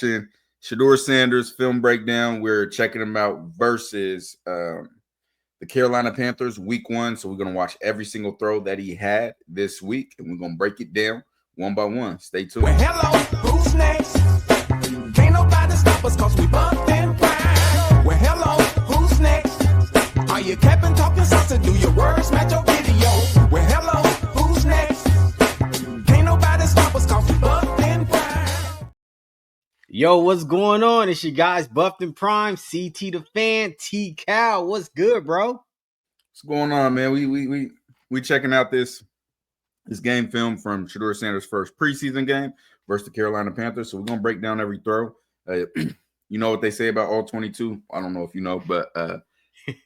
Shedeur Sanders film breakdown. We're checking him out versus the Carolina Panthers week 1. So we're going to watch every single throw that he had this week, and we're going to break it down one by one. Stay tuned. Well, hello, who's next? Can't nobody stop us cause we bumped and grind. Well, hello, who's next? Are you capping, talking sauce, do your words match your video? Well, hello, who's next? Can't nobody stop us cause we bumped and grind. Yo, what's going on? It's your guys, Buffed and Prime, CT the Fan, T Cal. What's good, bro? What's going on, man? We checking out this game film from Shedeur Sanders' first preseason game versus the Carolina Panthers. So we're gonna break down every throw. You know what they say about all 22? I don't know if you know, but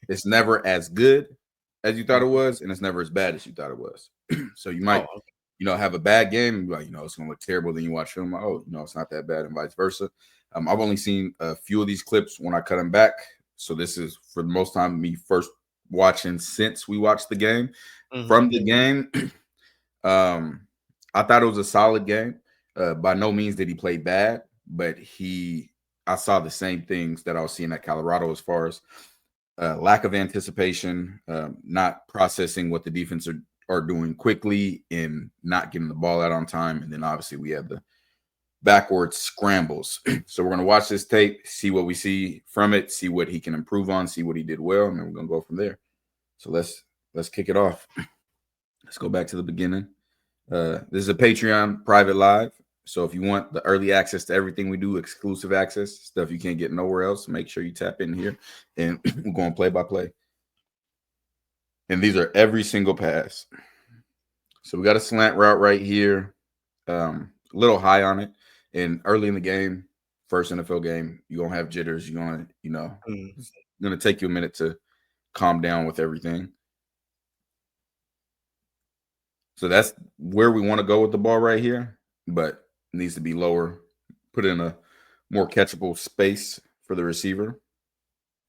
it's never as good as you thought it was, and it's never as bad as you thought it was. So you might, have a bad game and be like, it's gonna look terrible. Then you watch film, like, it's not that bad, and vice versa. I've only seen a few of these clips when I cut them back. So this is for the most time me first watching since we watched the game. From the game. I thought it was a solid game. By no means did he play bad, but I saw the same things that I was seeing at Colorado as far as lack of anticipation, not processing what the defense are doing quickly, and not getting the ball out on time. And then obviously we have the backwards scrambles. So we're going to watch this tape, see what we see from it, see what he can improve on, see what he did well, and then we're going to go from there. So let's kick it off. Let's go back to the beginning. This is a Patreon private live. So if you want the early access to everything we do, exclusive access, stuff you can't get nowhere else, make sure you tap in here, and we're going play by play. And these are every single pass. So we got a slant route right here, a little high on it. And early in the game, first NFL game, you're going to have jitters. You're going to, it's going to take you a minute to calm down with everything. So that's where we want to go with the ball right here, but it needs to be lower, put in a more catchable space for the receiver.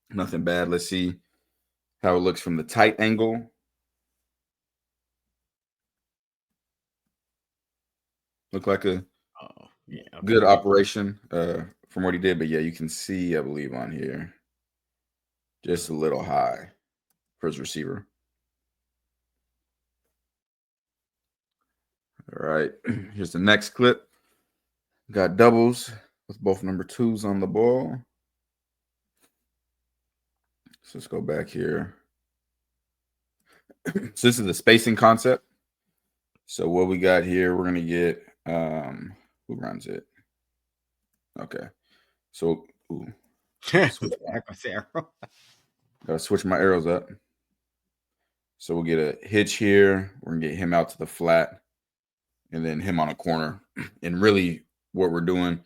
Nothing bad. Let's see how it looks from the tight angle. Look like a good operation from what he did, but yeah, you can see, I believe, on here, just a little high for his receiver. All right, here's the next clip. Got doubles with both number 2s on the ball. So let's go back here. So this is the spacing concept. So what we got here, we're going to get, who runs it? Okay. So, gotta switch my arrows up. So we'll get a hitch here. We're going to get him out to the flat, and then him on a corner. And really what we're doing,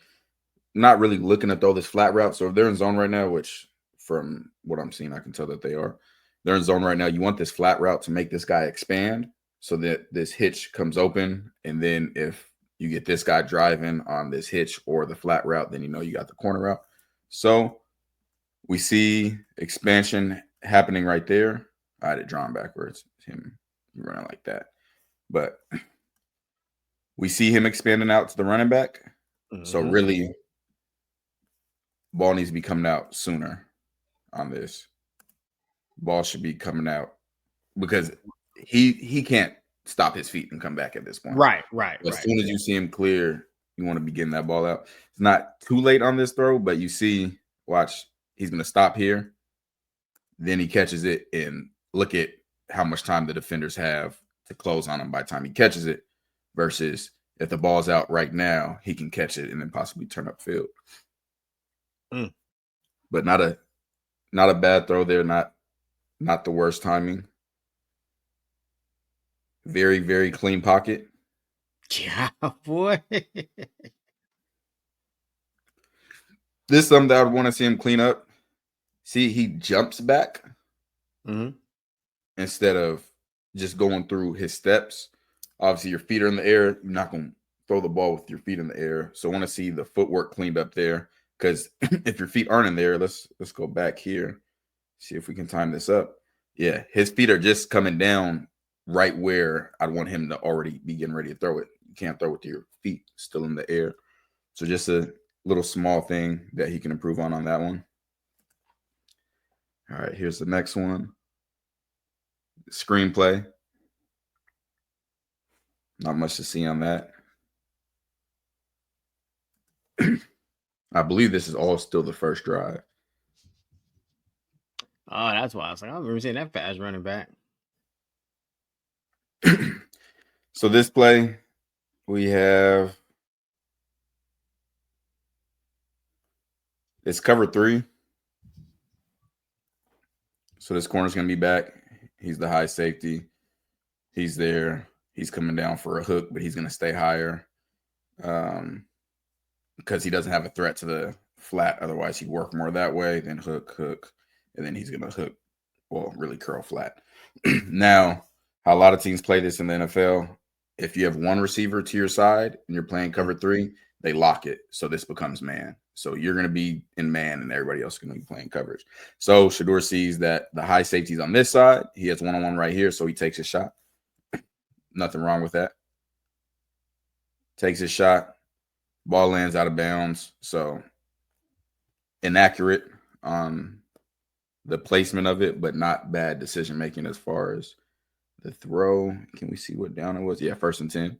not really looking to throw this flat route. So if they're in zone right now, which from what I'm seeing, I can tell that they're in zone right now. You want this flat route to make this guy expand so that this hitch comes open. And then if you get this guy driving on this hitch or the flat route, then you got the corner route. So we see expansion happening right there. I had it drawn backwards. Him running like that. But we see him expanding out to the running back. So really, ball needs to be coming out sooner on this. Ball should be coming out because he can't stop his feet and come back at this point. Right. As soon as you see him clear, you want to be getting that ball out. It's not too late on this throw, but you see, watch, he's going to stop here. Then he catches it, and look at how much time the defenders have to close on him by the time he catches it versus if the ball's out right now, he can catch it and then possibly turn upfield. But not a bad throw there, not the worst timing. Very, very clean pocket. Yeah, boy. This is something that I would want to see him clean up. See, he jumps back instead of just going through his steps. Obviously, your feet are in the air. You're not going to throw the ball with your feet in the air. So I want to see the footwork cleaned up there, because if your feet aren't in there, let's go back here, see if we can time this up. Yeah, his feet are just coming down right where I'd want him to already be getting ready to throw it. You can't throw with your feet still in the air. So just a little small thing that he can improve on that one. All right, here's the next one. Screenplay. Not much to see on that. I believe this is all still the first drive. Oh, that's why I was like, I remember seeing that fast running back. So this play, we have it's cover 3. So this corner's going to be back. He's the high safety. He's there. He's coming down for a hook, but he's going to stay higher because he doesn't have a threat to the flat. Otherwise, he'd work more that way, then hook, and then he's going to hook, well, really curl flat. Now, how a lot of teams play this in the NFL, if you have one receiver to your side and you're playing cover 3, they lock it. So this becomes man. So you're going to be in man and everybody else is going to be playing coverage. So Shedeur sees that the high safety's on this side. He has one-on-one right here, so he takes his shot. Nothing wrong with that. Takes his shot. Ball lands out of bounds. So inaccurate on the placement of it, but not bad decision-making as far as the throw. Can we see what down it was? Yeah, 1st and 10.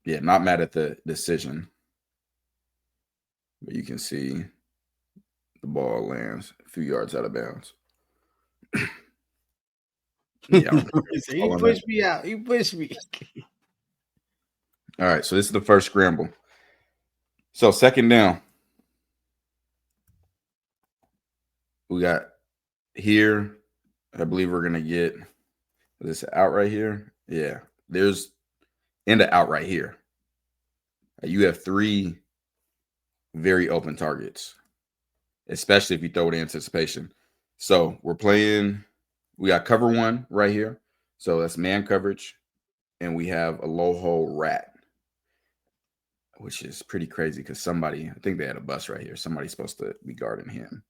Yeah, not mad at the decision. But you can see the ball lands a few yards out of bounds. Yeah, he pushed me out. He pushed me. All right, so this is the first scramble. So 2nd down. We got here. I believe we're going to get this out right here. Yeah, there's in the out right here. You have 3 very open targets, especially if you throw it in anticipation. So we're playing, we got cover 1 right here. So that's man coverage. And we have a low hole rat, which is pretty crazy because somebody, I think they had a bus right here. Somebody's supposed to be guarding him.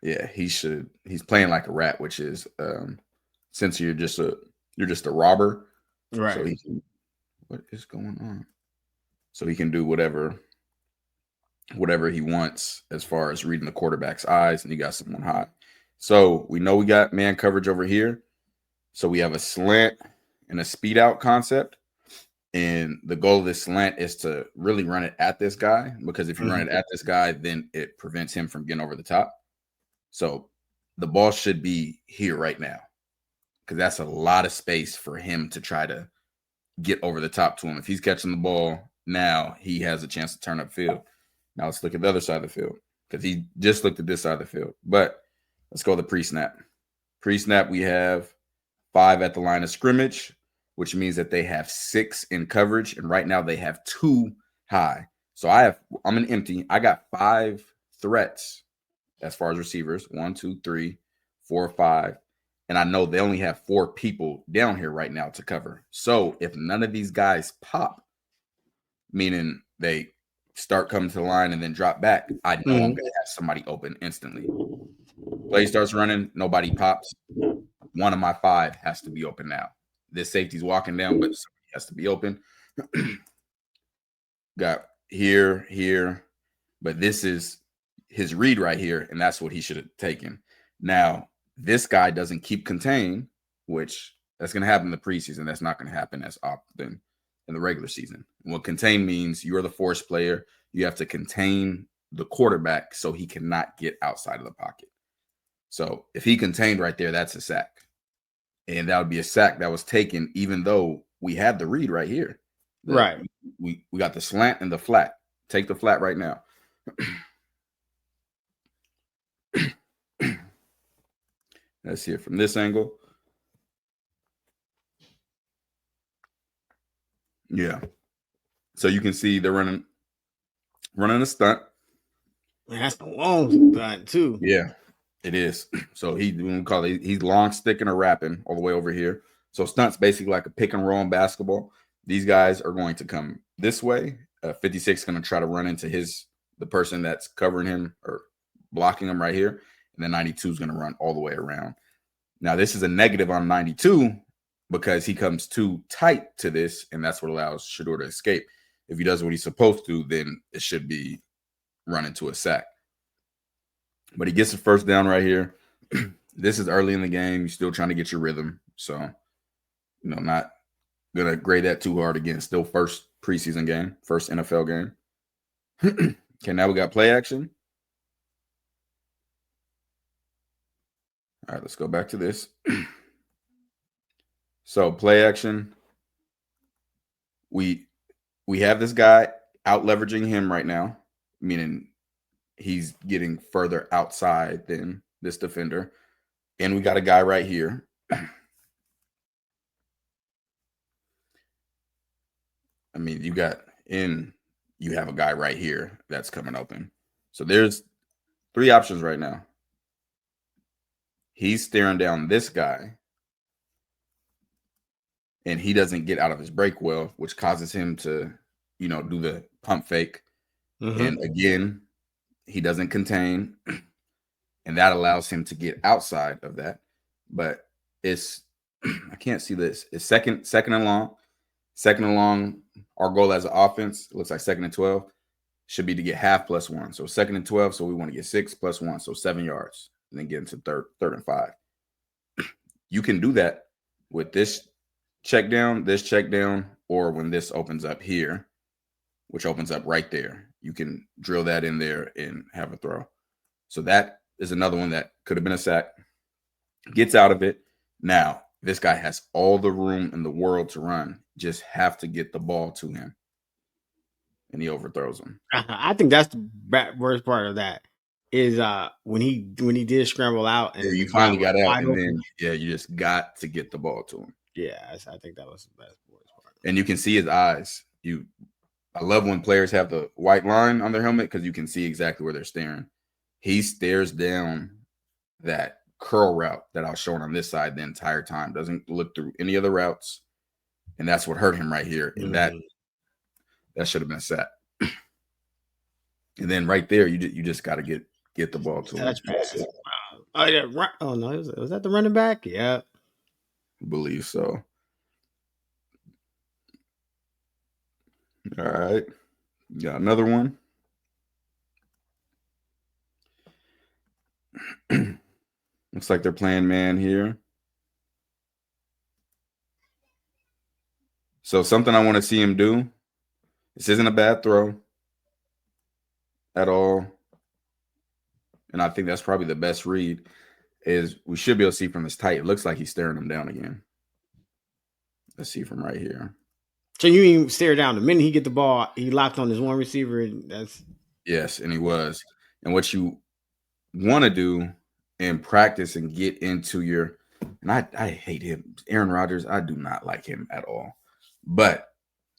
Yeah, he's playing like a rat, which is since you're just a robber. Right. So he can, what is going on? So he can do whatever he wants as far as reading the quarterback's eyes, and you got someone hot. So we know we got man coverage over here. So we have a slant and a speed out concept. And the goal of this slant is to really run it at this guy, because if you run it at this guy, then it prevents him from getting over the top. So the ball should be here right now, because that's a lot of space for him to try to get over the top to him. If he's catching the ball now, he has a chance to turn upfield. Now let's look at the other side of the field, because he just looked at this side of the field. But let's go to the pre-snap. Pre-snap, we have 5 at the line of scrimmage, which means that they have 6 in coverage, and right now they have 2 high. So I'm an empty. I got 5 threats as far as receivers. 1, 2, 3, 4, 5. And I know they only have 4 people down here right now to cover. So if none of these guys pop, meaning they start coming to the line and then drop back, I know I'm going to have somebody open instantly. Play starts running, nobody pops. One of my 5 has to be open now. This safety's walking down, but somebody has to be open. Got here, but this is his read right here, and that's what he should have taken. Now, this guy doesn't keep contained, which that's going to happen in the preseason. That's not going to happen as often in the regular season. And what contain means, you're the force player. You have to contain the quarterback so he cannot get outside of the pocket. So if he contained right there, that's a sack. And that would be a sack that was taken even though we had the read right here. Right. We got the slant and the flat. Take the flat right now. Let's see it from this angle. Yeah. So you can see they're running a stunt. Man, that's the long stunt too. Yeah, it is. So he's long sticking or wrapping all the way over here. So stunt's basically like a pick and roll in basketball. These guys are going to come this way. 56 is going to try to run into the person that's covering him or blocking him right here. And then 92 is going to run all the way around. Now, this is a negative on 92 because he comes too tight to this, and that's what allows Shedeur to escape. If he does what he's supposed to, then it should be run into a sack. But he gets the first down right here. This is early in the game. You're still trying to get your rhythm. So, not going to grade that too hard again. Still first preseason game, first NFL game. Okay, now we got play action. All right, let's go back to this. So play action. We have this guy out leveraging him right now, meaning he's getting further outside than this defender. And we got a guy right here. I mean, you have a guy right here that's coming open. So there's 3 options right now. He's staring down this guy, and he doesn't get out of his break well, which causes him to, do the pump fake. Mm-hmm. And again, he doesn't contain, and that allows him to get outside of that. But it's, I can't see this. It's second and long. Second and long, our goal as an offense, it looks like 2nd and 12, should be to get half plus 1. So 2nd and 12, so we want to get 6 plus 1, so 7 yards, and then get into third and 5. You can do that with this check down, or when this opens up here, which opens up right there. You can drill that in there and have a throw. So that is another one that could have been a sack. Gets out of it. Now, this guy has all the room in the world to run. Just have to get the ball to him. And he overthrows him. I think that's the worst part of that is when he did scramble out and you finally got out, and then you just got to get the ball to him. Yeah, I think that was the best part. And you can see his eyes. I love when players have the white line on their helmet because you can see exactly where they're staring. He stares down that curl route that I was showing on this side the entire time. Doesn't look through any other routes. And that's what hurt him right here. And that should have been a sack. And then right there, you just got to get the ball to him. Oh, yeah. Oh, no. Was that the running back? Yeah. I believe so. All right. Got another one. Looks like they're playing man here. So something I want to see him do. This isn't a bad throw at all. And I think that's probably the best read is we should be able to see from his tight. It looks like he's staring him down again. Let's see from right here. So you even stare down. The minute he get the ball, he locked on his one receiver. And yes, and he was. And what you want to do in practice and get into your – and I hate him. Aaron Rodgers, I do not like him at all. But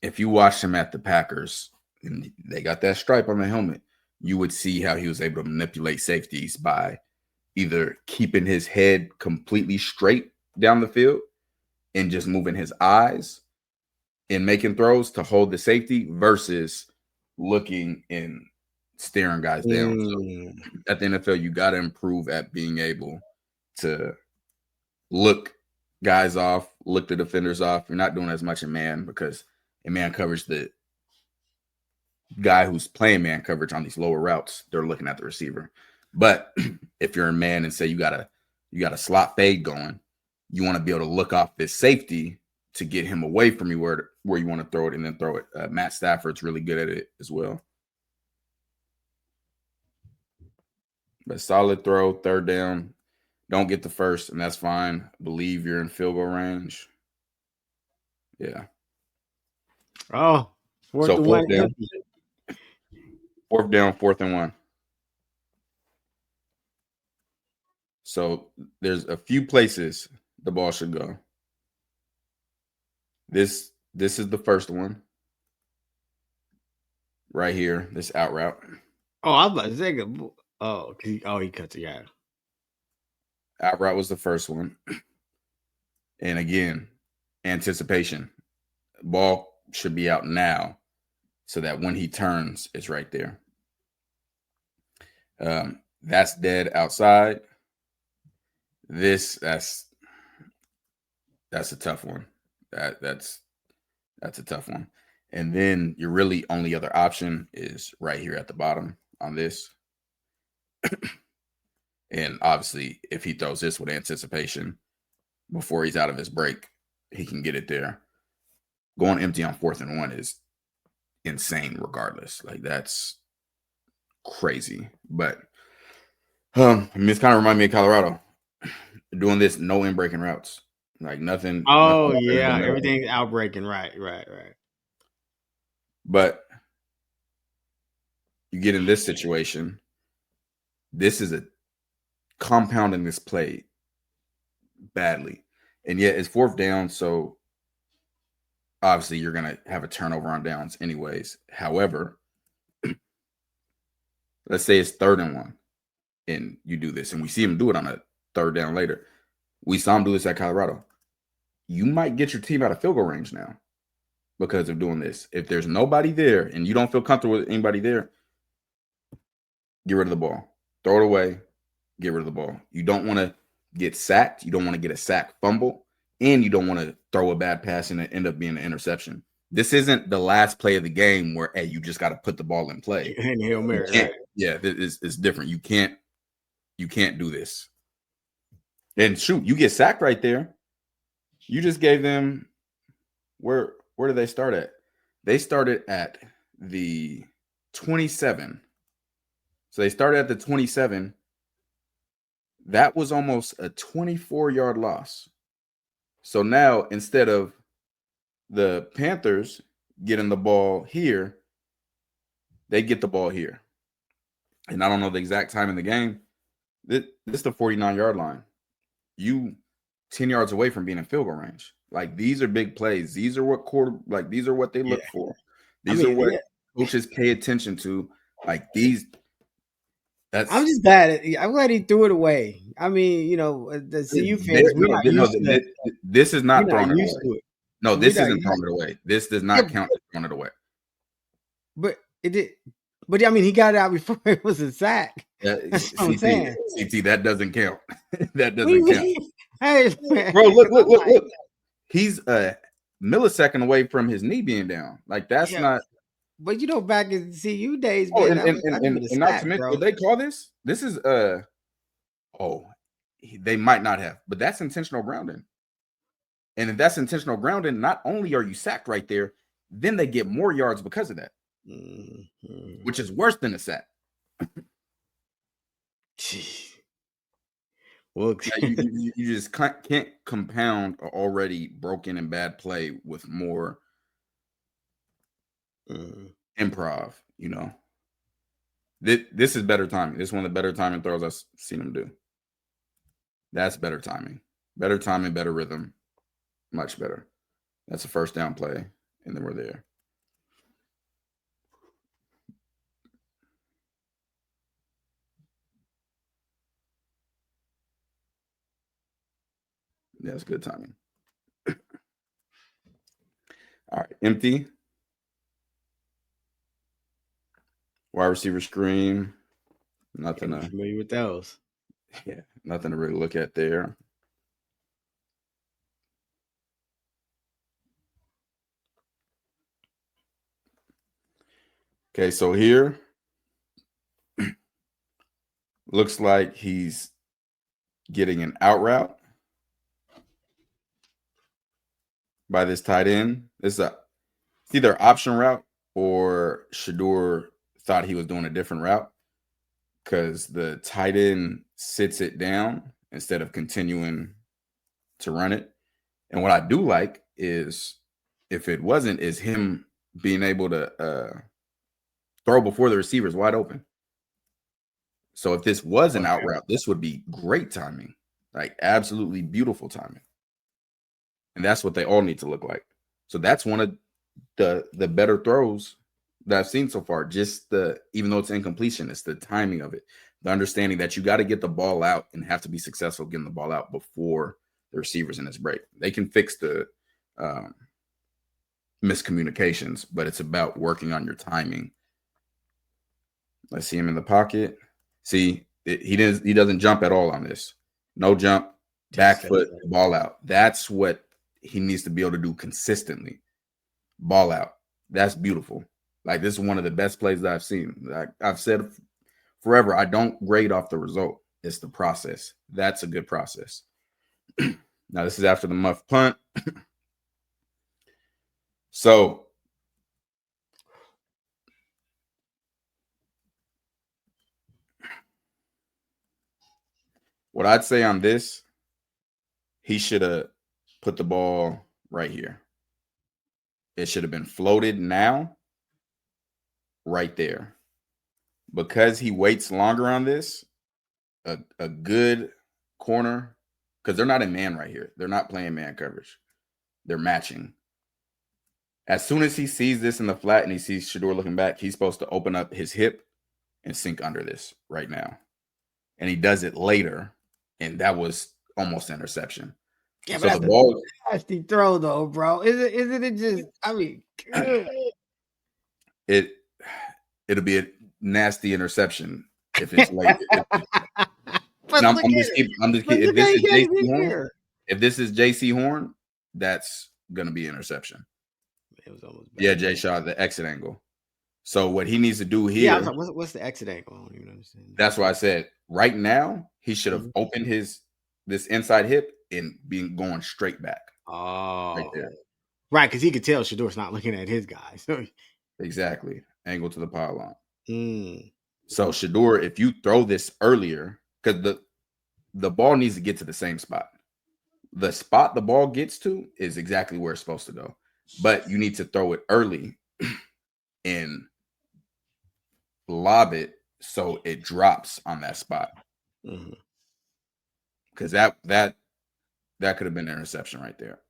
if you watch him at the Packers, and they got that stripe on the helmet, you would see how he was able to manipulate safeties by either keeping his head completely straight down the field and just moving his eyes and making throws to hold the safety versus looking and staring guys down. So at the NFL, you got to improve at being able to look guys off, look the defenders off. You're not doing as much in man because in man coverage, the guy who's playing man coverage on these lower routes, they're looking at the receiver. But if you're in man and say you got a slot fade going, you want to be able to look off this safety to get him away from you where you want to throw it and then throw it. Matt Stafford's really good at it as well. But solid throw, third down. Don't get the first, and that's fine. Believe you're in field goal range. Yeah. Oh, fourth down, 4th and 1. So there's a few places the ball should go. This is the first one. Right here, this out route. Oh, I was about to say, he cuts it, yeah. Out route was the first one. And again, anticipation. Ball should be out now so that when he turns, it's right there. That's dead outside. That's That's a tough one. That's a tough one. And then your really only other option is right here at the bottom on this. And obviously, if he throws this with anticipation before he's out of his break, he can get it there. Going empty on 4th and 1 is insane regardless. Like, that's crazy. But I mean, it's kind of remind me of Colorado. Doing this, no in-breaking routes. Like, nothing. Oh, nothing yeah. Everything's outbreaking. Right. But you get in this situation, this is a compounding this play badly. And yet it's 4th down, so obviously you're going to have a turnover on downs anyways. However, let's say it's 3rd and 1 and you do this, and we see him do it on a 3rd down later. We saw him do this at Colorado. You might get your team out of field goal range now because of doing this. If there's nobody there and you don't feel comfortable with anybody there, get rid of the ball. Throw it away. Get rid of the ball. You don't want to get sacked. You don't want to get a sack fumble. And you don't want to throw a bad pass and it end up being an interception. This isn't the last play of the game where, hey, you just got to put the ball in play. And Hail Mary, right? Yeah, it's different. You can't do this. And shoot, you get sacked right there. You just gave them where did they start at? They started at the 27. So they started at the 27. That was almost a 24-yard loss. So now instead of the Panthers getting the ball here, they get the ball here. And I don't know the exact time in the game. This is the 49-yard line. You 10 yards away from being in field goal range. Like, these are big plays. These are what these are what they look for. These are what coaches pay attention to. Like, these. I'm just glad. I'm glad he threw it away. I mean, the CU fans, we're not used to it. This is not throwing it away. No, this isn't throwing it away. This does not count as throwing it away. But it did. But I mean, he got it out before it was a sack. That's what I'm saying. CT, that doesn't count. That doesn't count. Hey, man. Bro, look. He's a millisecond away from his knee being down. Like, that's not. But back in CU days, oh, man, and not to mention, did they call this? This is they might not have, but that's intentional grounding. And if that's intentional grounding, not only are you sacked right there, then they get more yards because of that, which is worse than a sack. Well, you just can't compound an already broken and bad play with more improv. This is better timing. This is one of the better timing throws I've seen him do. That's better timing, better rhythm, much better. That's a 1st down play, and then we're there. Yeah, it's good timing. All right, empty. Wide receiver screen. Nothing. I'm familiar with those. Yeah, nothing to really look at there. Okay, so here looks like he's getting an out route by this tight end. It's either option route or Shedeur thought he was doing a different route because the tight end sits it down instead of continuing to run it. And what I do like is, if it wasn't, is him being able to throw before the receiver's wide open. So if this was an out route, this would be great timing, like absolutely beautiful timing. And that's what they all need to look like. So that's one of the better throws that I've seen so far. Just even though it's incompletion, it's the timing of it. The understanding that you got to get the ball out and have to be successful getting the ball out before the receivers in this break. They can fix the miscommunications, but it's about working on your timing. Let's see him in the pocket. See, he doesn't jump at all on this. No jump, back foot, ball out. That's what he needs to be able to do consistently. Ball out. That's beautiful. Like, this is one of the best plays that I've seen. Like I've said forever, I don't grade off the result. It's the process. That's a good process. Now, this is after the muff punt. So, what I'd say on this, he should have put the ball right here. It should have been floated now, right there. Because he waits longer on this, a good corner, because they're not in man right here. They're not playing man coverage. They're matching. As soon as he sees this in the flat and he sees Shedeur looking back, he's supposed to open up his hip and sink under this right now. And he does it later, and that was almost an interception. Yeah, so but the ball, nasty throw though, bro. Isn't it just? I mean, it'll be a nasty interception if it's late. But I'm look just at it. kidding. But If look this at is it JC Horn, here. if this is JC Horn, that's gonna be interception. It was almost bad. Yeah, Jay Shaw, the exit angle. So what he needs to do here, Yeah, I was like, what's the exit angle? I don't even understand. that's why I said right now he should have opened this inside hip and being going straight back. Oh, Right there. Right, because he could tell Shedeur's not looking at his guy. So. Exactly. Angle to the pylon. Mm. So Shedeur, if you throw this earlier, because the ball needs to get to the same spot. The spot the ball gets to is exactly where it's supposed to go. But you need to throw it early and lob it so it drops on that spot. Because that could have been an interception right there.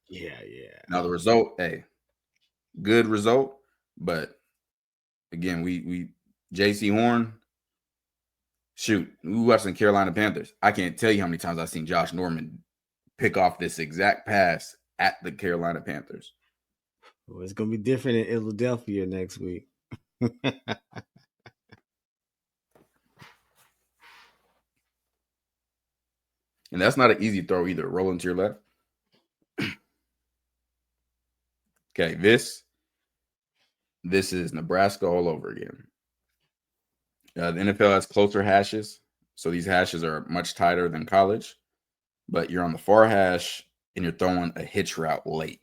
Yeah. Now the result, hey, good result, but again, we JC Horn. Shoot, we watched the Carolina Panthers. I can't tell you how many times I've seen Josh Norman pick off this exact pass at the Carolina Panthers. Well, it's gonna be different in Philadelphia next week. And that's not an easy throw either. Rolling to your left. Okay, this is Nebraska all over again. The NFL has closer hashes, so these hashes are much tighter than college. But you're on the far hash and you're throwing a hitch route late.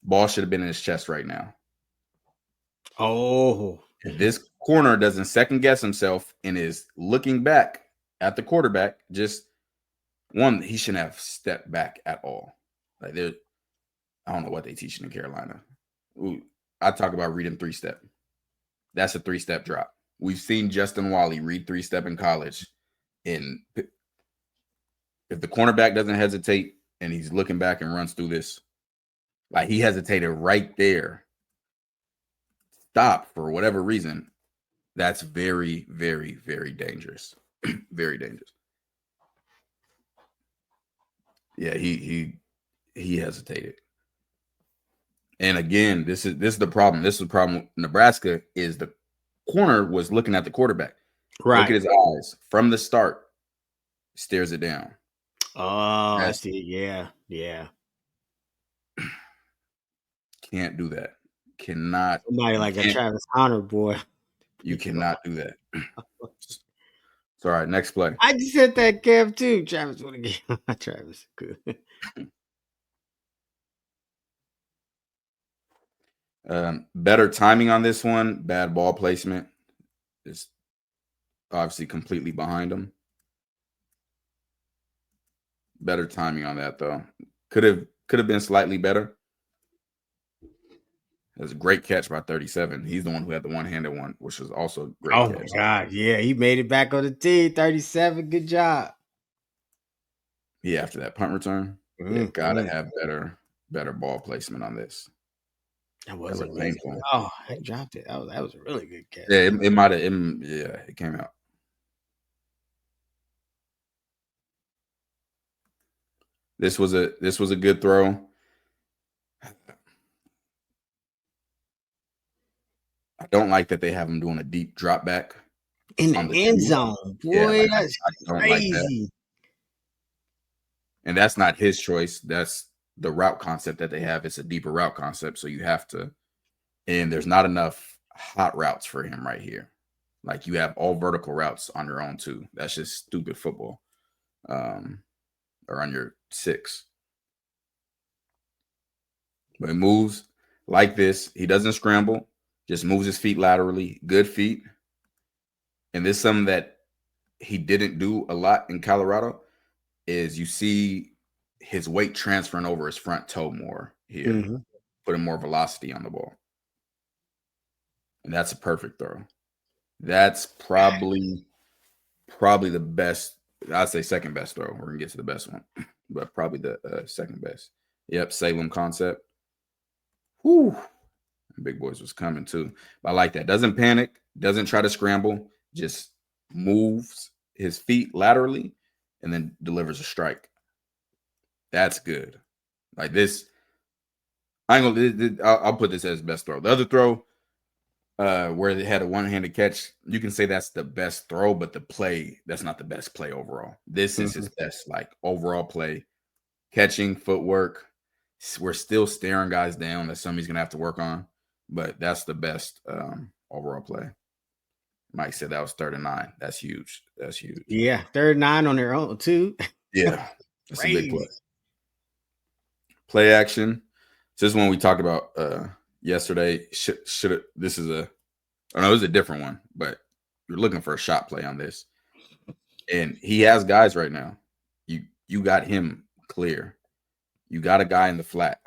Ball should have been in his chest right now. Oh, if this corner doesn't second guess himself and is looking back at the quarterback, just one, he shouldn't have stepped back at all. Like, I don't know what they teaching in Carolina. I talk about reading 3-step. That's a 3-step drop. We've seen Justin Wally read 3-step in college. And if the cornerback doesn't hesitate and he's looking back and runs through this, like he hesitated right there, stop for whatever reason, that's very, very, very dangerous. Very dangerous. Yeah, he hesitated. And again, this is the problem. This is the problem with Nebraska is the corner was looking at the quarterback. right. Look at his eyes from the start. Stares it down. Oh, I see. Yeah. Can't do that. Cannot. Somebody like a Travis Hunter boy. You cannot do that. It's all right. Next play. I just said that Kev too. Travis would have given Travis good. Better timing on this one. Bad ball placement. Is obviously completely behind him. Better timing on that though. Could have been slightly better. It was a great catch by 37. He's the one who had the one-handed one, which was also a great catch. My God. Yeah, he made it back on the tee. 37. Good job. Yeah, after that punt return. Yeah, gotta have better ball placement on this. That was painful. Oh, I dropped it. That was a really good catch. Yeah, it might have. Yeah, it came out. This was a good throw. I don't like that they have him doing a deep drop back in the end zone. Boy, that's crazy. And that's not his choice. That's the route concept that they have. It's a deeper route concept, so you have to. And there's not enough hot routes for him right here. Like you have all vertical routes on your own too. That's just stupid football. Or on your 6. But he moves like this. He doesn't scramble, just moves his feet laterally. Good feet. And this is something that he didn't do a lot in Colorado is you see his weight transferring over his front toe more here, putting more velocity on the ball. And that's a perfect throw. That's probably the best. I'd say second best throw. We're going to get to the best one, but probably the second best. Yep, Salem concept. Whew. Big boys was coming too. But I like that. Doesn't panic, doesn't try to scramble, just moves his feet laterally and then delivers a strike. That's good. Like this, I'll put this as best throw. The other throw, where they had a one-handed catch, you can say that's the best throw, but the play, that's not the best play overall. This is his best, like, overall play. Catching, footwork. We're still staring guys down. That's something he's going to have to work on, but that's the best overall play. Mike said that was 39. That's huge. That's huge. Yeah, 39 on their own, too. Yeah, that's a big play. Play action. So this is one we talked about yesterday. This is a different one, but you're looking for a shot play on this. And he has guys right now. You got him clear. You got a guy in the flat.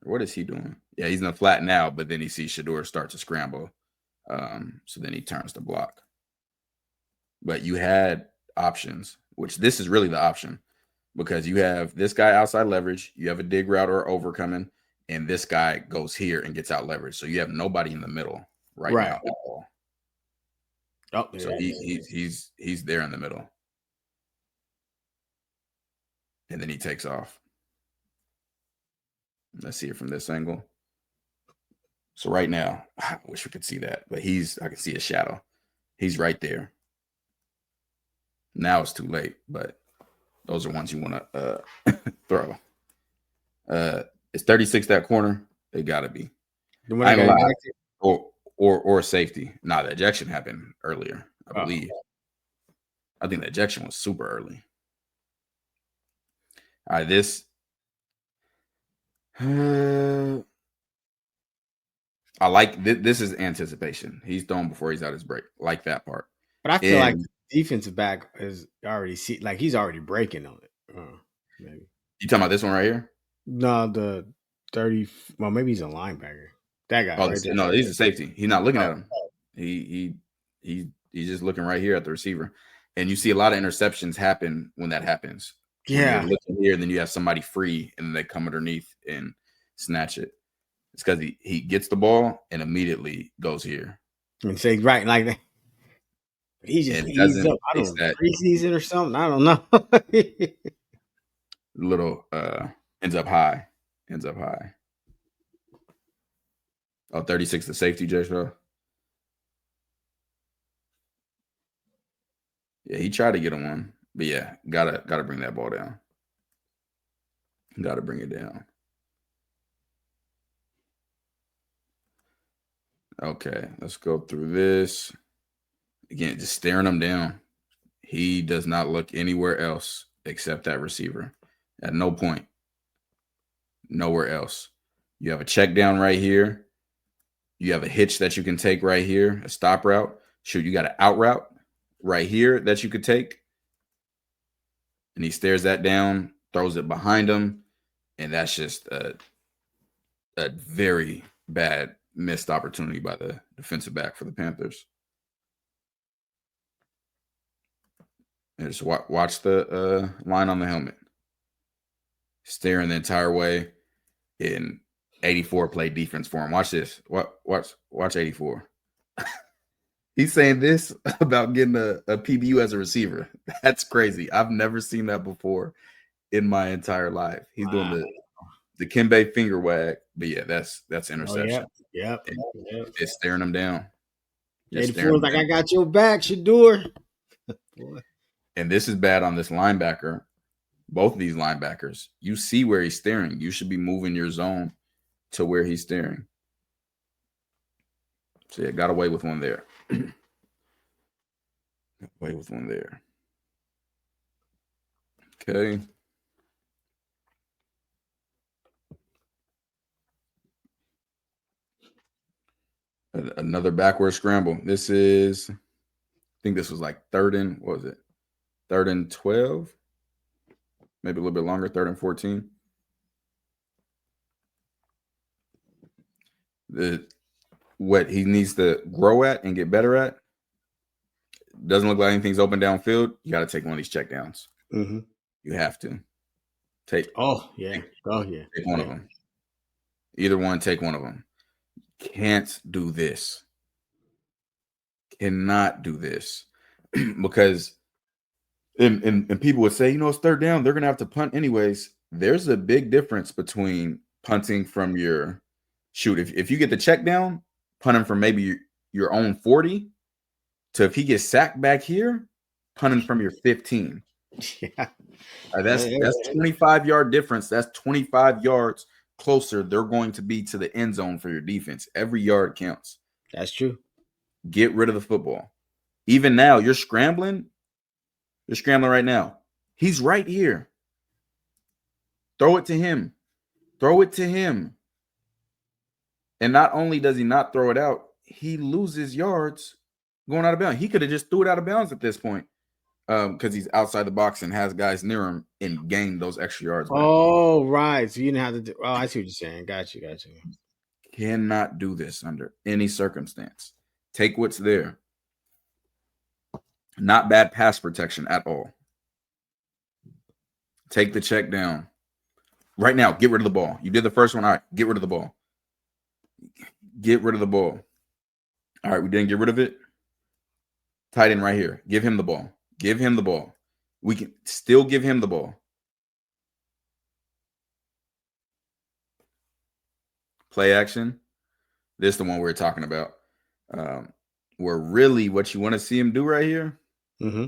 What is he doing? Yeah, he's in the flat now, but then he sees Shedeur start to scramble. So then he turns to block. But you had options, which this is really the option, because you have this guy outside leverage, you have a dig route or over coming, and this guy goes here and gets out leverage. So you have nobody in the middle right now at all. Oh, so he's there in the middle. And then he takes off. Let's see it from this angle. So right now, I wish we could see that, but I can see a shadow. He's right there. Now it's too late, but those are ones you want to throw. It's 36 that corner. They gotta be. Or safety. Nah, the ejection happened earlier, I believe. I think the ejection was super early. All right, this. I like this is anticipation. He's thrown before he's out his break. Like that part. But I feel like the defensive back is already he's already breaking on it. Maybe. You talking about this one right here? No, the 30. Well, maybe he's a linebacker. That guy. Oh, right there. No, he's a safety. He's not looking at him. He's just looking right here at the receiver. And you see a lot of interceptions happen when that happens. Yeah. You're looking here, and then you have somebody free, and then they come underneath and snatch it. It's because he gets the ball and immediately goes here. And say right like that. But he just eased up. I don't know, preseason or something. I don't know. Little ends up high. Oh, 36 the safety, J. Shaw. Yeah, he tried to get him one. But yeah, gotta bring that ball down. Gotta bring it down. Okay, let's go through this. Again, just staring him down. He does not look anywhere else except that receiver. At no point. Nowhere else. You have a check down right here. You have a hitch that you can take right here, a stop route. Shoot, you got an out route right here that you could take. And he stares that down, throws it behind him, and that's just a very bad missed opportunity by the defensive back for the Panthers. And just watch the line on the helmet. Staring the entire way. And 84 played defense for him. Watch this. Watch 84. He's saying this about getting a PBU as a receiver. That's crazy. I've never seen that before in my entire life. He's doing the Kimbe finger wag. But yeah, that's interception. Oh, yep. It's staring him down. 84 is like, I got your back, Shedeur. And this is bad on this linebacker Both of these linebackers, you see where he's staring. You should be moving your zone to where he's staring. So yeah, got away with one there. Got away with one there. Okay. Another backward scramble. This is, I think this was like third and, what was it? Third and 12? Maybe a little bit longer, third and 14. What he needs to grow at and get better at, doesn't look like anything's open downfield. You got to take one of these checkdowns. Mm-hmm. You have to. Take Oh, take one of them. Either one, take one of them. Can't do this. Cannot do this. Because and people would say, it's third down. They're going to have to punt anyways. There's a big difference between punting from your shoot. If you get the check down, punting from maybe your own 40 to if he gets sacked back here, punting from your 15. Yeah. That's 25-yard difference. That's 25 yards closer they're going to be to the end zone for your defense. Every yard counts. That's true. Get rid of the football. Even now, you're scrambling. You're scrambling right now. He's right here. Throw it to him. Throw it to him. And not only does he not throw it out, he loses yards going out of bounds. He could have just threw it out of bounds at this point. Because he's outside the box and has guys near him and gained those extra yards back. Oh, right. So you didn't have to do. Oh, I see what you're saying. Got you. Cannot do this under any circumstance. Take what's there. Not bad pass protection at all. Take the check down. Right now, get rid of the ball. You did the first one. All right, get rid of the ball. Get rid of the ball. All right, we didn't get rid of it. Tight end right here. Give him the ball. Give him the ball. We can still give him the ball. Play action. This is the one we're talking about. Where really what you want to see him do right here. Mm-hmm.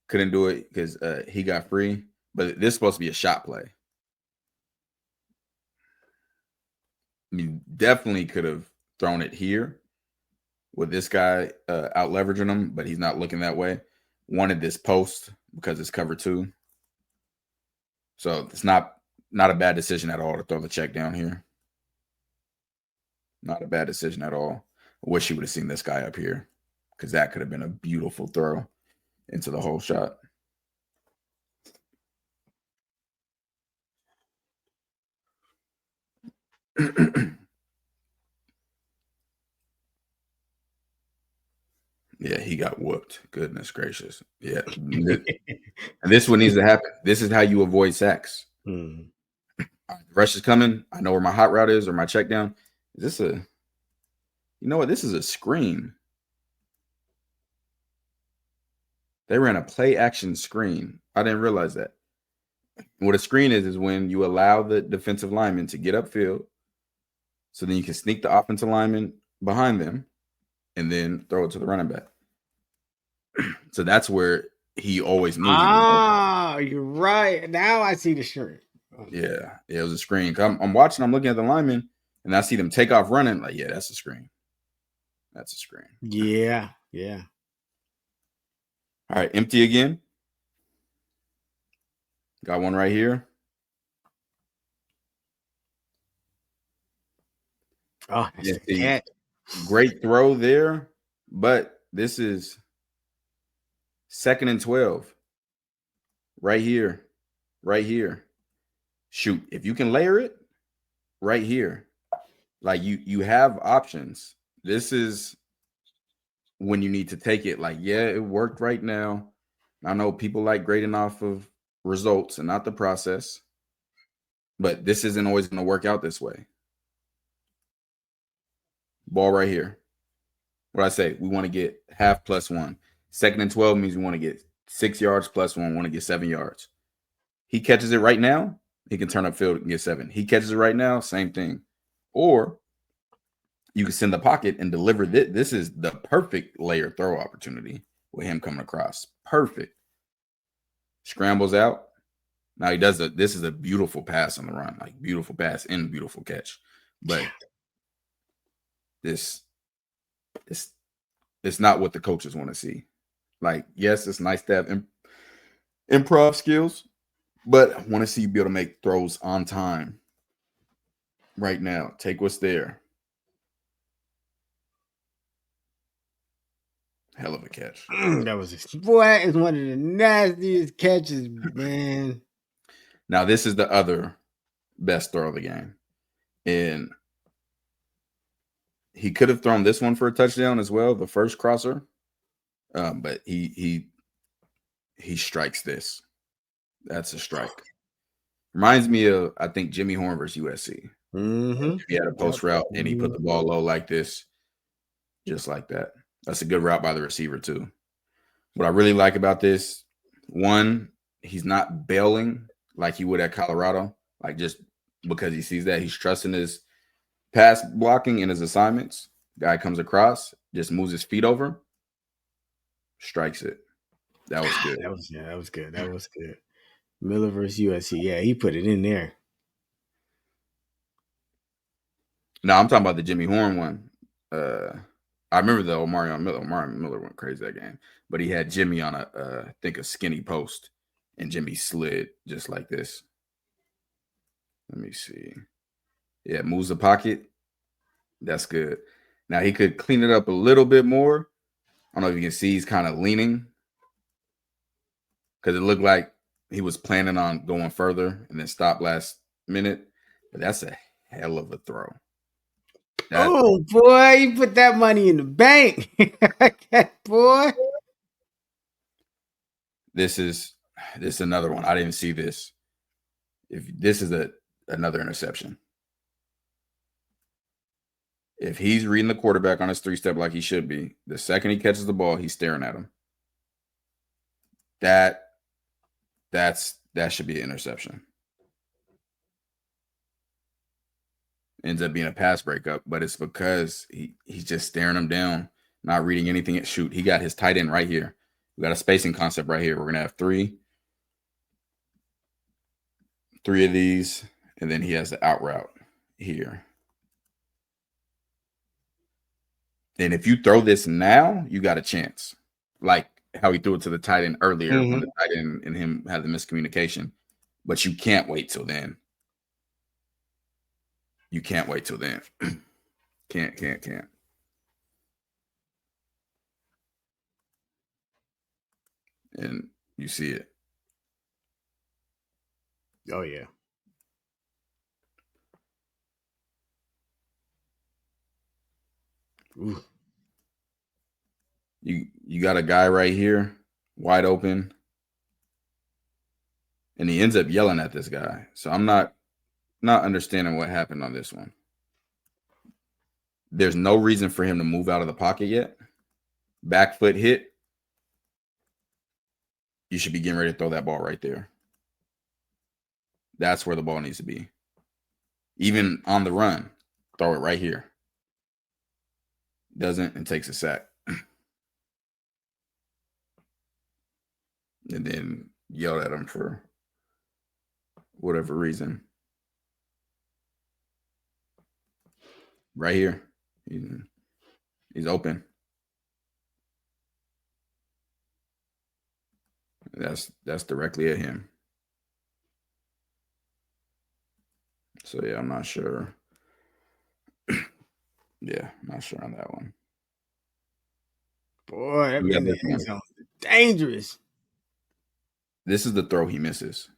Couldn't do it because he got free. But this is supposed to be a shot play. I mean, definitely could have thrown it here with this guy out leveraging him, but he's not looking that way. Wanted this post because it's cover 2. So it's not a bad decision at all to throw the check down here. Not a bad decision at all. I wish you would have seen this guy up here because that could have been a beautiful throw into the whole shot. Yeah, he got whooped. Goodness gracious. Yeah. And this one needs to happen. This is how you avoid sacks. Mm. Rush is coming. I know where my hot route is or my check down. Is this a, you know what? This is a screen. They ran a play action screen. I didn't realize that. What a screen is when you allow the defensive lineman to get upfield so then you can sneak the offensive lineman behind them and then throw it to the running back. So that's where he always moves. Ah, you're right. Now I see the shirt. Yeah, it was a screen. I'm watching, I'm looking at the lineman, and I see them take off running. Like, yeah, that's a screen. That's a screen. Yeah. All right, empty again. Got one right here. Oh, that's a cat. Great throw there, but this is 2nd and 12. Right here. Right here. Shoot, if you can layer it, right here. Like you have options. This is when you need to take it. Like, yeah, it worked right now. I know people like grading off of results and not the process, but this isn't always going to work out this way. Ball right here. What I say, we want to get half plus 1. 2nd and 12 means we want to get 6 yards plus 1. We want to get 7 yards. He catches it right now, he can turn upfield and get 7. He catches it right now, same thing. Or you can send the pocket and deliver this. This is the perfect layer throw opportunity with him coming across. Perfect. Scrambles out. Now he does this is a beautiful pass on the run, like beautiful pass and beautiful catch. But this it's not what the coaches want to see. Like, yes, it's nice to have improv skills, but I want to see you be able to make throws on time. Right now, take what's there. Hell of a catch. That was is one of the nastiest catches, man. Now, this is the other best throw of the game. And he could have thrown this one for a touchdown as well, the first crosser. But he strikes this. That's a strike. Reminds me of, I think, Jimmy Horn versus USC. Mm-hmm. He had a post route and he put the ball low like this, just like that. That's a good route by the receiver too. What I really like about this, one, he's not bailing like he would at Colorado, like just because he sees that. He's trusting his pass blocking and his assignments. Guy comes across, just moves his feet over, strikes it. That was good. That was good. That was good. Miller versus USC. Yeah, he put it in there. No, I'm talking about the Jimmy Horn one. I remember the Omarion Miller. Omarion Miller went crazy that game, but he had Jimmy on I think a skinny post, and Jimmy slid just like this. Let me see. Yeah, moves the pocket. That's good. Now he could clean it up a little bit more. I don't know if you can see he's kind of leaning because it looked like he was planning on going further and then stop last minute. But that's a hell of a throw. Oh boy, you put that money in the bank, boy. This is another one. I didn't see this. If this is another interception. If he's reading the quarterback on his 3-step like he should be, the second he catches the ball, he's staring at him. That should be an interception. Ends up being a pass breakup, but it's because he's just staring him down, not reading anything at shoot. He got his tight end right here. We got a spacing concept right here. We're gonna have three of these, and then he has the out route here. And if you throw this now, you got a chance. Like how he threw it to the tight end earlier when the tight end and him had the miscommunication. But you can't wait till then. You can't wait till then. Can't. And you see it. Oh yeah. Ooh. You got a guy right here, wide open, and he ends up yelling at this guy. So I'm not understanding what happened on this one. There's no reason for him to move out of the pocket yet. Back foot hit. You should be getting ready to throw that ball right there. That's where the ball needs to be. Even on the run, throw it right here. Doesn't and takes a sack. And then yelled at him for whatever reason. Right here. He's open. That's directly at him. So yeah, I'm not sure. Yeah, I'm not sure on that one. Boy, that sounds dangerous. This is the throw he misses.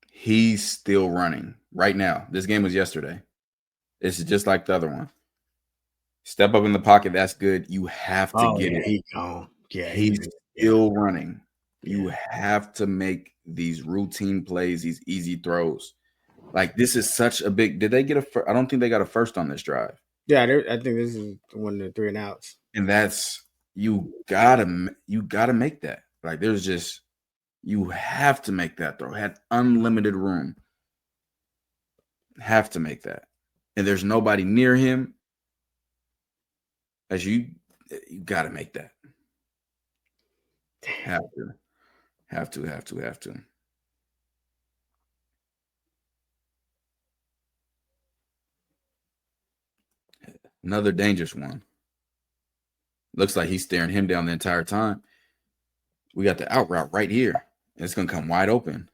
He's still running right now. This game was yesterday. This is just like the other one. Step up in the pocket. That's good. You have to get it. He's still running. Yeah. You have to make these routine plays, these easy throws. Like this is such a big. Did they get I don't think they got a first on this drive. Yeah, I think this is one of the 3 and outs. And that's you gotta make that. Like there's just you have to make that throw. Had unlimited room. Have to make that. And there's nobody near him. As you got to make that. Have to. Have to, have to, have to. Another dangerous one. Looks like he's staring him down the entire time. We got the out route right here. It's going to come wide open.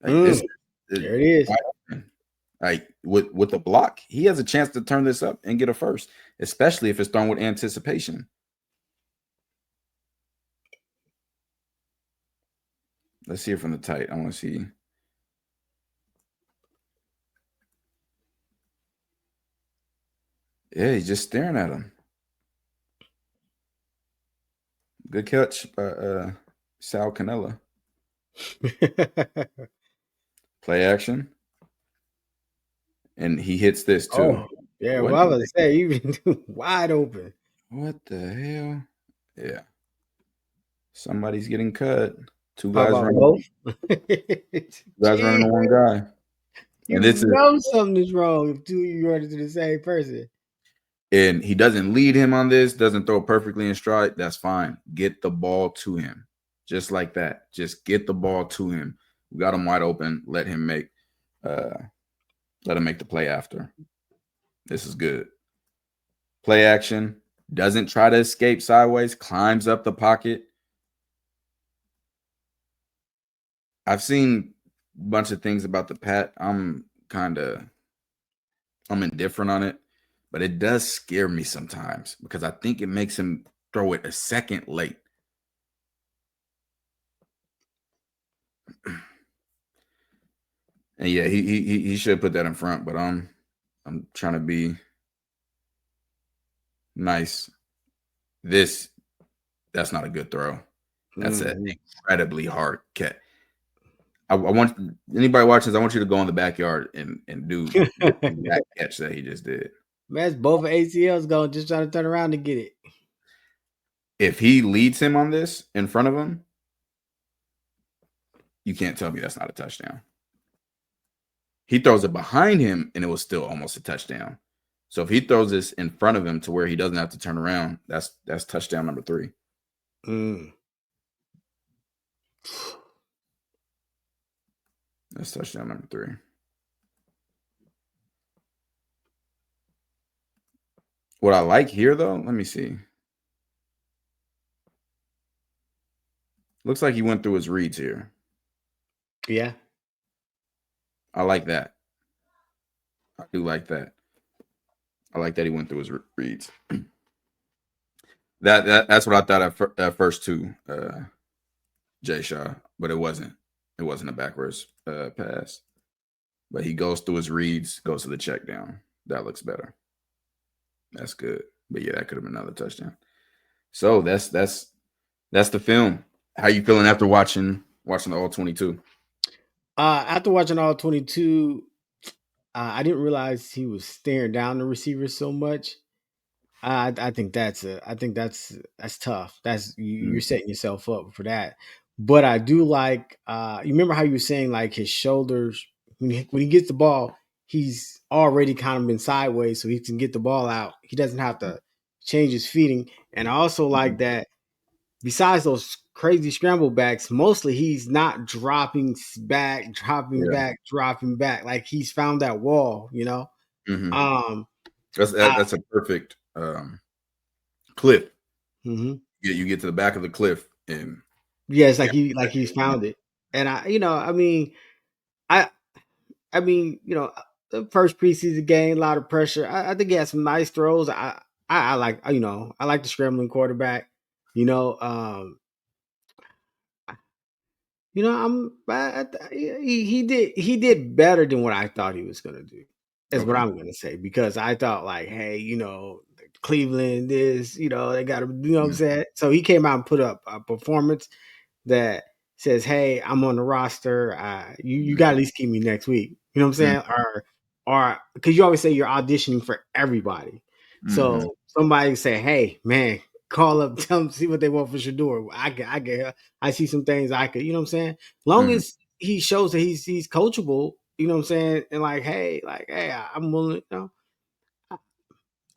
Like this. There it is. Wide open. Like with the block, he has a chance to turn this up and get a first, especially if it's thrown with anticipation. Let's see it from the tight. I want to see. Yeah, he's just staring at him. Good catch by Sal Canella. Play action. And he hits this too. Oh, yeah. What? Well, I was say even wide open. What the hell? Yeah. Somebody's getting cut. Two guys running. Running on one guy. And this know something is wrong if two of you run into the same person. And he doesn't lead him on this, doesn't throw perfectly in stride. That's fine. Get the ball to him. Just like that. Just get the ball to him. We got him wide open. Let him make the play after. This is good. Play action. Doesn't try to escape sideways. Climbs up the pocket. I've seen a bunch of things about the Pat. I'm indifferent on it. But it does scare me sometimes because I think it makes him throw it a second late. And yeah, he should put that in front, but I'm trying to be nice. That's not a good throw. That's an incredibly hard catch. I want anybody watching this, I want you to go in the backyard and do that catch that he just did. Man, both ACLs going, just trying to turn around to get it. If he leads him on this in front of him, you can't tell me that's not a touchdown. He throws it behind him, and it was still almost a touchdown. So if he throws this in front of him to where he doesn't have to turn around, that's touchdown number 3. That's touchdown number 3. What I like here, though, let me see. Looks like he went through his reads here. Yeah. I like that. I do like that. I like that he went through his reads. That's what I thought at first too, Jay Shaw, but it wasn't. It wasn't a backwards pass. But he goes through his reads, goes to the check down. That looks better. That's good. But yeah, that could have been another touchdown. So that's the film. How you feeling after watching the all 22? After watching all 22, I didn't realize he was staring down the receiver so much. I think that's tough. That's you're setting yourself up for that. But I do like. You remember how you were saying like his shoulders when he gets the ball, he's already kind of been sideways, so he can get the ball out. He doesn't have to change his feeding. And I also like that. Besides those crazy scramble backs, mostly he's not dropping back. Like he's found that wall, you know. Mm-hmm. That's a perfect cliff. Mm-hmm. You get to the back of the cliff, and yeah, it's like he's found it. And I mean, the first preseason game, a lot of pressure. I think he had some nice throws. I like I like the scrambling quarterback. He did better than what I thought he was gonna do. That's what I'm gonna say, because I thought like, hey, Cleveland is, they got to, what I'm saying. So he came out and put up a performance that says, hey, I'm on the roster. You got to at least keep me next week. You know what I'm saying? Or because you always say you're auditioning for everybody. So somebody say, hey, man, call up, tell them, see what they want for Shedeur. I see some things I could, you know what I'm saying? Long as he shows that he's coachable, you know what I'm saying? And like, hey, I'm willing,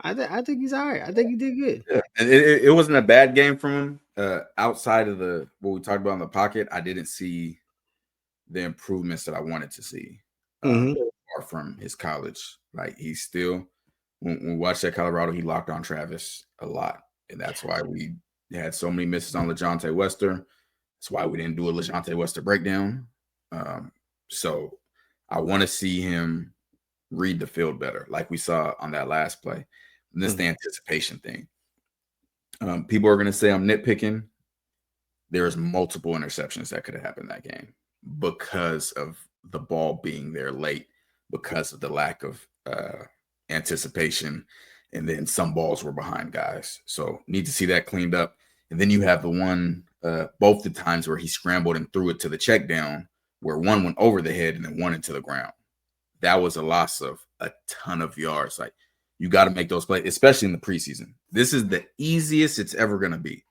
I think he's all right. I think he did good. Yeah. And it wasn't a bad game from him. Outside of what we talked about in the pocket, I didn't see the improvements that I wanted to see apart from his college. Like he's still, when we watched at Colorado, he locked on Travis a lot. And that's why we had so many misses on LeJontay Wester. That's why we didn't do a LeJontay Wester breakdown. So I want to see him read the field better, like we saw on that last play. And this is the anticipation thing. People are going to say I'm nitpicking. There's multiple interceptions that could have happened that game because of the ball being there late, because of the lack of anticipation. And then some balls were behind guys. So need to see that cleaned up. And then you have the one, both the times where he scrambled and threw it to the check down, where one went over the head and then one into the ground. That was a loss of a ton of yards. Like, you got to make those plays, especially in the preseason. This is the easiest it's ever going to be.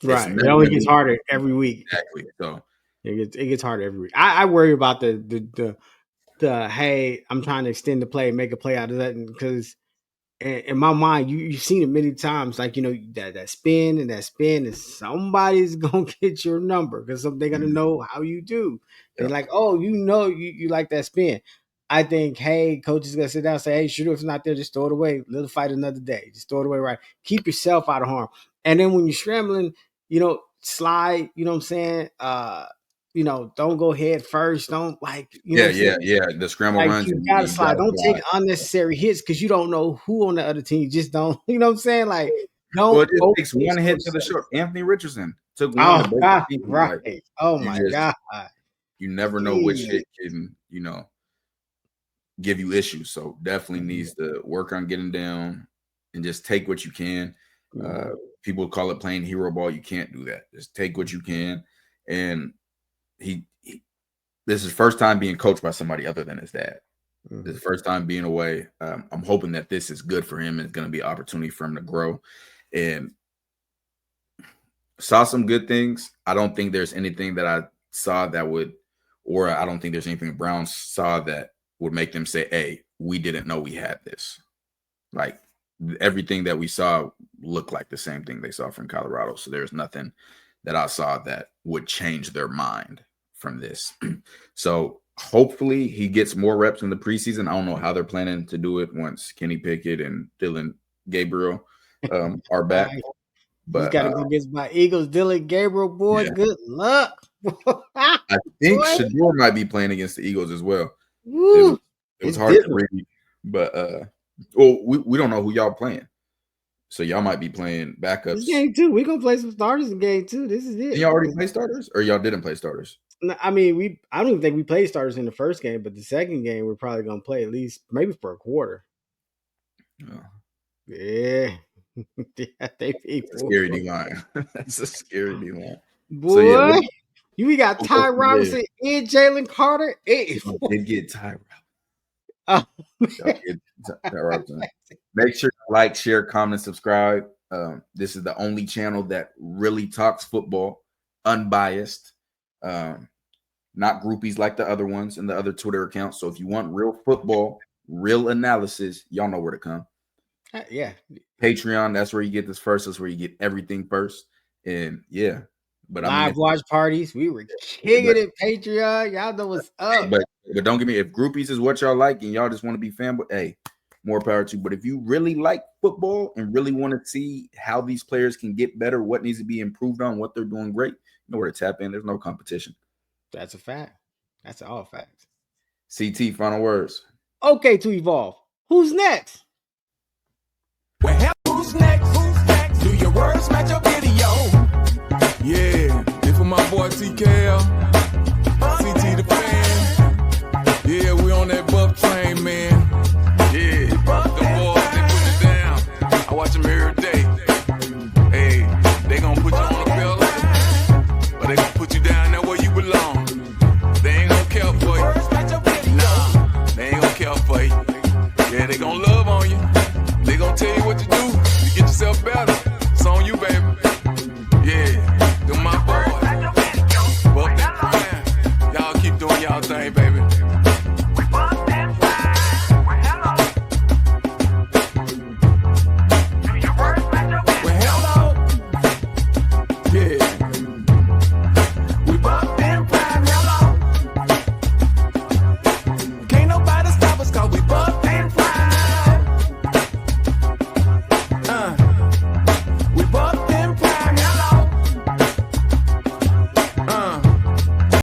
Right. It only gets harder every week. Exactly. So it gets harder every week. I worry about the hey, I'm trying to extend the play, make a play out of that, because in my mind, you've seen it many times. Like, you know, that spin and somebody's gonna get your number because they're gonna know how you do. They're like, oh, you like that spin. I think, hey, coach is gonna sit down and say, hey, Shedeur, if it's not there, just throw it away. Let it fight another day. Just throw it away, right? Keep yourself out of harm. And then when you're scrambling, you know, slide. You know what I'm saying? You know, don't go head first. Don't The scramble runs. You gotta slide. Don't take unnecessary hits because you don't know who on the other team. Just don't. You know what I'm saying? Like, don't. Well, it just takes one hit to the short. Anthony Richardson took one. Right. Oh my God. You never know which hit can, you know, give you issues. So definitely needs to work on getting down and just take what you can. People call it playing hero ball. You can't do that. Just take what you can. And he this is his first time being coached by somebody other than his dad. This is his first time being away. I'm hoping that this is good for him and it's going to be an opportunity for him to grow. And saw some good things. I don't think there's anything that I saw that would, or I don't think there's anything Browns saw that would make them say, hey, we didn't know we had this. Like, everything that we saw looked like the same thing they saw from Colorado. So there's nothing that I saw that would change their mind from this. So hopefully he gets more reps in the preseason. I don't know how they're planning to do it once Kenny Pickett and Dylan Gabriel are back. But he's got to go against my Eagles. Dylan Gabriel, boy, good luck. I think Shedeur might be playing against the Eagles as well. It was hard to read, but we don't know who y'all playing. So y'all might be playing backups. This game 2. We're gonna play some starters in game 2. This is it. Did y'all already play starters, or y'all didn't play starters? No, I mean, I don't even think we played starters in the first game, but the second game we're probably gonna play at least maybe for a quarter. Oh. Yeah. They scary D-line. That's a scary D-line. Boy, we got Ty Robinson and Jalen Carter. Did get Ty Robinson. Make sure to like, share, comment, subscribe. This is the only channel that really talks football, unbiased, not groupies like the other ones and the other Twitter accounts. So if you want real football, real analysis, y'all know where to come. Yeah. Patreon, that's where you get this first. That's where you get everything first. And yeah. But live watch parties. We were kicking it, Patreon. Y'all know what's up. But don't get me, if groupies is what y'all like and y'all just want to be fanboy, hey, more power to you. But if you really like football and really want to see how these players can get better, what needs to be improved on, what they're doing great, you know where to tap in. There's no competition. That's a fact. That's all facts. CT, final words. Okay, to evolve. Who's next? Well, hell, who's next? Who's next? Do your words match your video? Yeah, this for my boy TKL, CT the fan. Yeah, we on that buff train, man. Yeah, the boys, they put it down. I watch them every day. Hey, they gonna put you on a pillow, but they gonna put you down there where you belong. They ain't gonna care for you. Nah, they ain't gonna care for you. Yeah, they gonna love on you. They gonna tell you what to do to get yourself better. It's on you, baby. Yeah, them my boys. Well, y'all keep doing y'all thing, baby.